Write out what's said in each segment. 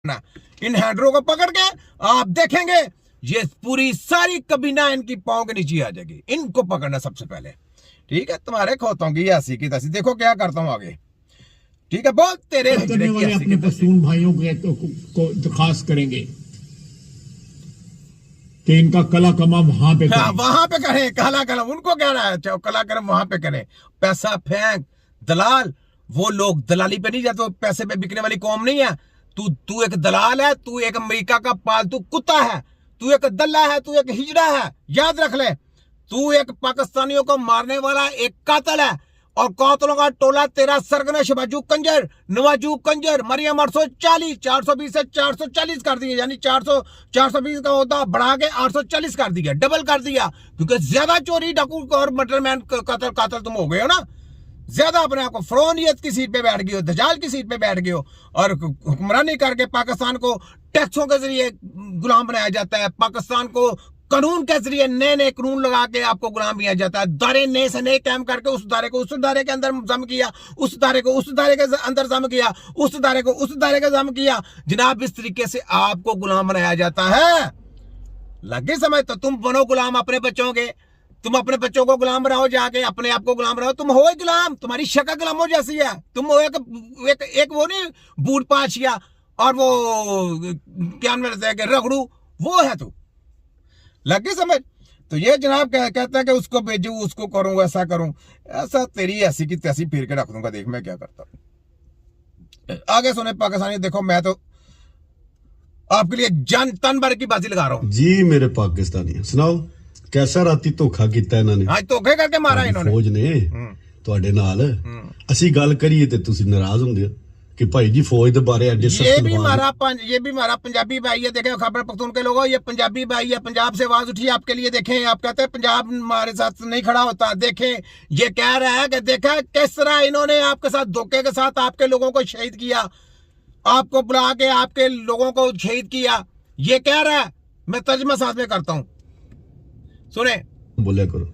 ना, इन हैंडरों को पकड़ के आप देखेंगे ये पूरी सारी कबीना इनकी पांव के नीचे आ जाएगी। इनको पकड़ना सबसे पहले, ठीक है। तुम्हारे खोतों की ऐसी की तैसी, देखो क्या करता हूं आगे, ठीक है। बहुत तेरे करने वाले अपने पश्तून भाइयों को दरखास्त करेंगे कि इनका कला कमा वहां पे करें। वहां पे करें कला कलम, उनको कहना है कला कलम वहां पे करें। पैसा फेंक दलाल, वो लोग दलाली पे नहीं जाते, पैसे पे बिकने वाली कौम नहीं है। तू एक दलाल है, तू एक अमेरिका का पालतू कुत्ता है, तू एक दल्ला है, तू एक हिजड़ा है, याद रख ले। तू एक पाकिस्तानियों को मारने वाला एक कातिल है, और कातिलों का टोला तेरा सरगना शबाजू कंजर, नवाजू कंजर, मरियम 840, 420 से 440 कर दिया, यानी 420 का होता बढ़ा के 840 कर दिया, डबल कर दिया। क्योंकि ज्यादा चोरी डाकू और मटरमैन कातिल तुम हो गए हो ना, ज्यादा अपने आप को फरोनियत की सीट पे बैठ गए हो, दजाल की सीट पे बैठ गए हो, और हुक्मरानी करके पाकिस्तान को टैक्सों के जरिए गुलाम बनाया जाता है। पाकिस्तान को कानून के जरिए नए नए कानून लगा के आपको गुलाम किया जाता है। दायरे नए से नए कैम करके उस दायरे को उस दायरे के अंदर जम किया, उस दायरे को उस दायरे के अंदर जम किया, उस दायरे को उस दायरे के जम किया। जनाब इस तरीके से आपको गुलाम बनाया जाता है। लगे समझ तो तुम बनो गुलाम अपने बच्चों के, तुम अपने बच्चों को गुलाम बनाओ, जाके अपने आप को गुलाम बनाओ। तुम हो गुलाम, तुम्हारी शक्ल गुलामों जैसी है। तुम हो एक वो नहीं बूढ़ पाशिया और वो क्या रगड़ू, वो है तू। लगे समझ। तो ये जनाब कहता है कि उसको भेजू, उसको करूं, ऐसा करूं, ऐसा तेरी ऐसी की तैसी फिर के रख दूंगा, देख मैं क्या करता हूं। आगे सुने पाकिस्तानी, देखो मैं तो आपके लिए जान तन भर की बाजी लगा रहा हूं जी। मेरे पाकिस्तानी सुनाओ, कैसा राती धोखा किया इन्होंने? हाँ, धोखे करके मारा इन्होंने फौज ने ਤੁਹਾਡੇ ਨਾਲ। ਅਸੀਂ ਗੱਲ ਕਰੀਏ ਤੇ ਤੁਸੀਂ नाराज ਹੁੰਦੇ ਹੋ कि भाई जी फौज के बारे ये भी हमारा पंजाबी भाई है। देखें खैबर पख्तून के लोगों, ये पंजाबी भाई है, पंजाब से आवाज उठी आपके लिए। देखें, आप कहते हैं पंजाब हमारे साथ नहीं खड़ा होता। देखें, ये कह रहा है कि देखा किस तरह इन्होंने आपके साथ धोखे के साथ आपके लोगों को शहीद किया, आपको बुला के आपके लोगों को शहीद किया। ये कह रहा है, मैं तर्जमा साथ में करता हूं, सुने। बोले करो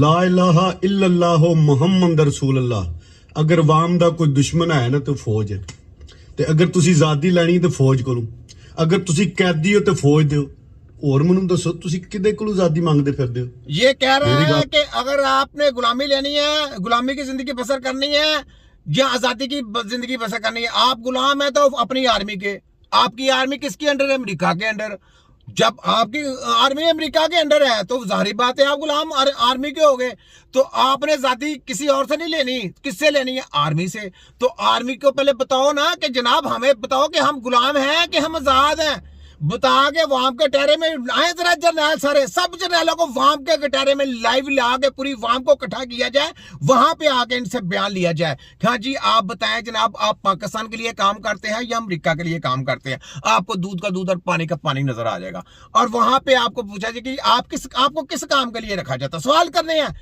ला इलाहा इल्लल्लाह मुहम्मद रसूलुल्लाह। अगर वाम दा कोई दुश्मन है ना तो फौज है, ते अगर तुसी आजादी लैनी तो फौज कोलों, अगर तुसी कैदी हो तो फौज दो। और मैनू दसो तुसी किदे कोलों आजादी मांगदे फिरदे हो? ये कह रहा है कि अगर आपने गुलामी लेनी है, गुलामी की जिंदगी बसर करनी है या आजादी की जिंदगी बसर करनी है, आप गुलाम है तो अपनी आर्मी के। आपकी आर्मी किसके अंडर है? अमेरिका के अंडर। जब आपकी आर्मी अमेरिका के अंडर है तो जाहिर बात है आप गुलाम आर्मी के हो गए। तो आपने आजादी किसी और से नहीं लेनी, किससे लेनी है? आर्मी से। तो आर्मी को पहले बताओ ना कि जनाब हमें बताओ कि हम गुलाम हैं कि हम आजाद हैं। बता के वाम के टहरे में आए जरा जर्नैल, सारे सब जर्नैलों को वाम के कटहरे में लाइव ला के पूरी वाम को इकट्ठा किया जाए, वहां पे आके इनसे बयान लिया जाए। हाँ जी, आप बताएं जनाब, आप पाकिस्तान के लिए काम करते हैं या अमेरिका के लिए काम करते हैं? आपको दूध का दूध और पानी का पानी नजर आ जाएगा। और वहां पे आपको पूछा जाए कि आपको किस काम के लिए रखा जाता है। सवाल करने हैं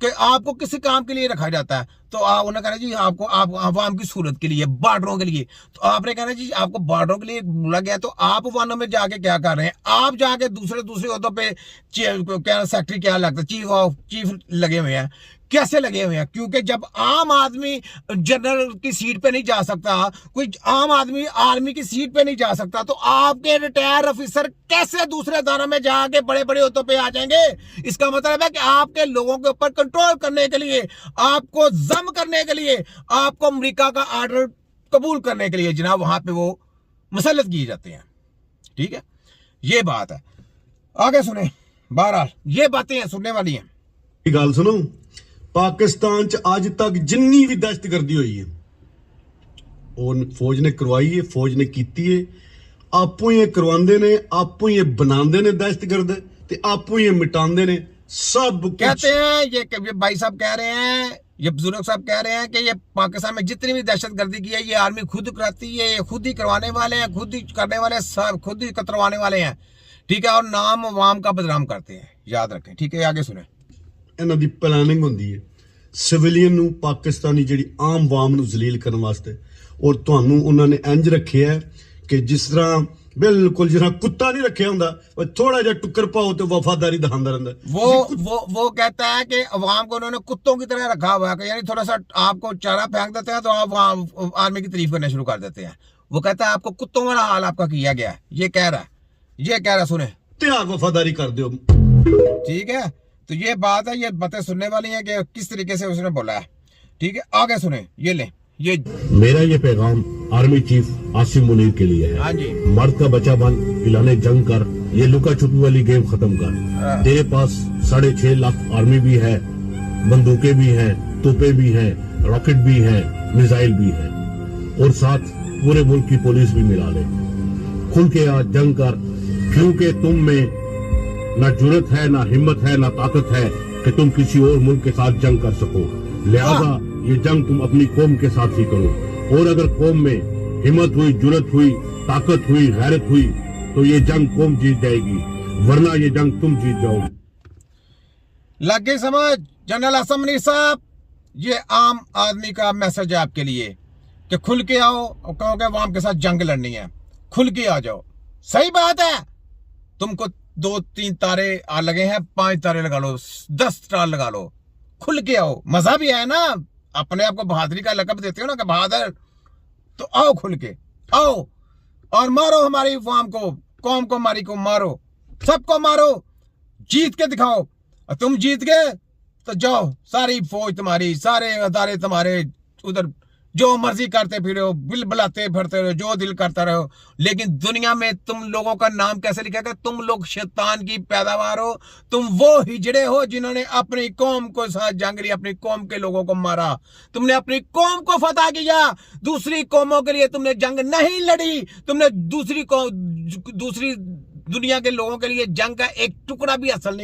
कि आपको किस काम के लिए रखा जाता है। तो उन्होंने कहना जी आपको आप आवाम की सूरत के लिए, बॉर्डरों के लिए। तो आपने कहना जी आपको बॉर्डरों के लिए बोला गया, तो आप वानों में जाके क्या कर रहे हैं? आप जाके दूसरे ओहदों पे क्या सेक्रेटरी क्या लगता है, चीफ लगे हुए हैं। कैसे लगे हुए हैं? क्योंकि जब आम आदमी जनरल की सीट पे नहीं जा सकता, कोई आम आदमी आर्मी की सीट पे नहीं जा सकता, तो आपके रिटायर ऑफिसर कैसे दूसरे दायरों में जाके बड़े बड़े ओहदों पे आ जाएंगे? इसका मतलब है कि आपके लोगों के ऊपर कंट्रोल करने के लिए, आपको जम करने के लिए, आपको अमेरिका का ऑर्डर कबूल करने के लिए जनाब वहां पे वो मुसल्लत किए जाते हैं। ठीक है, ये बात है। आगे सुने, बहरहाल ये बातें हैं सुनने वाली हैं। गल सुनो, पाकिस्तान च अज तक जिन्नी भी दहशतगर्दी हुई है वो फौज ने करवाई है, फौज ने कीती है। आपू ही करवांदे ने, आपू ही बनांदे ने दहशतगर्द, ते आपू ही मिटांदे ने सब कुछ। कहते हैं ये भाई साहब कह रहे हैं, ये बुजुर्ग साहब कह रहे हैं कि ये पाकिस्तान में जितनी भी दहशतगर्दी की है ये आर्मी खुद कराती है, ये खुद ही करवाने वाले हैं, खुद ही करने वाले, सब खुद ही कतरवाने वाले हैं। ठीक है, और नाम अवाम का बदनाम करते हैं, याद रखें। ठीक है, आगे सुने। इन्हां दी प्लानिंग हुंदी है सिविलियन नूं, पाकिस्तानी जिहड़ी आम वाम नूं जलील करन वास्ते। और तुहानूं उन्हां ने इंज रखिया है कि जिस तरह बिल्कुल जिस तरह कुत्ता नहीं रखा हुंदा, थोड़ा जिहा टुक्कर पाओ तो वफादारी दिखांदा रहंदा। वो कहता है कि अवाम को उन्होंने कुत्तों की तरह रखा हुआ है, यानी थोड़ा सा आपको चारा फेंक देते हैं तो आप आर्मी की तारीफ करना शुरू कर देते हैं। वो कहता है आपको कुत्तों वाला हाल आपका किया गया है, ये कह रहा है, सुने त्याग वफादारी कर दो। ठीक है। तो ये बात है, ये बातें सुनने वाली है कि किस तरीके से उसने बोला है। ठीक है, आगे सुने, ये ले ये। मेरा ये पैगाम आर्मी चीफ आसिम मुनीर के लिए है। हाँ जी। मर्द का बच्चा बन, पिलाने जंग कर, ये लुका छुपी वाली गेम खत्म कर। तेरे पास 6.5 लाख आर्मी भी है, बंदूकें भी हैं, तोपे भी हैं, रॉकेट भी हैं, मिसाइल भी है, और साथ पूरे मुल्क की पुलिस भी मिला ले। खुल के आज जंग कर, क्योंकि तुम में ना जुर्रत है, ना हिम्मत है, ना ताकत है कि तुम किसी और मुल्क के साथ जंग कर सको। लिहाजा ये जंग तुम अपनी कौम के साथ ही करो, और अगर कौम में हिम्मत हुई, जुर्रत हुई, ताकत हुई, गैरत हुई, तो ये जंग कौम जीत जाएगी, वरना ये जंग तुम जीत जाओगे। लग गई समझ जनरल आसिम मुनीर साहब? ये आम आदमी का मैसेज है आपके लिए कि खुल के आओ और कहो कि अवाम के साथ जंग लड़नी है, खुल के आ जाओ। सही बात है, तुमको 2-3 तारे लगे हैं, 5 तारे लगा लो, 10 स्टार लगा लो, खुल के आओ। मजा भी है ना, अपने आप को बहादुरी का लकब देते हो ना कि बहादुर, तो आओ, खुल के आओ और मारो हमारी अवाम को, कौम को, हमारी को मारो, सबको मारो, जीत के दिखाओ। और तुम जीत गए तो जाओ, सारी फौज तुम्हारी, सारे अदारे तुम्हारे, उधर जो मर्जी करते फिरो, बिल बुलाते फिरते रहो, जो दिल करता रहो, लेकिन दुनिया में तुम लोगों का नाम कैसे लिखेगा? तुम लोग शैतान की पैदावार हो, तुम वो हिजड़े हो जिन्होंने अपनी कौम को साथ जंग ली, अपनी कौम के लोगों को मारा, तुमने अपनी कौम को फतह किया, दूसरी कौमों के लिए तुमने जंग नहीं लड़ी, तुमने दूसरी दुनिया के लोगों के लिए जंग का एक टुकड़ा भी हासिल नहीं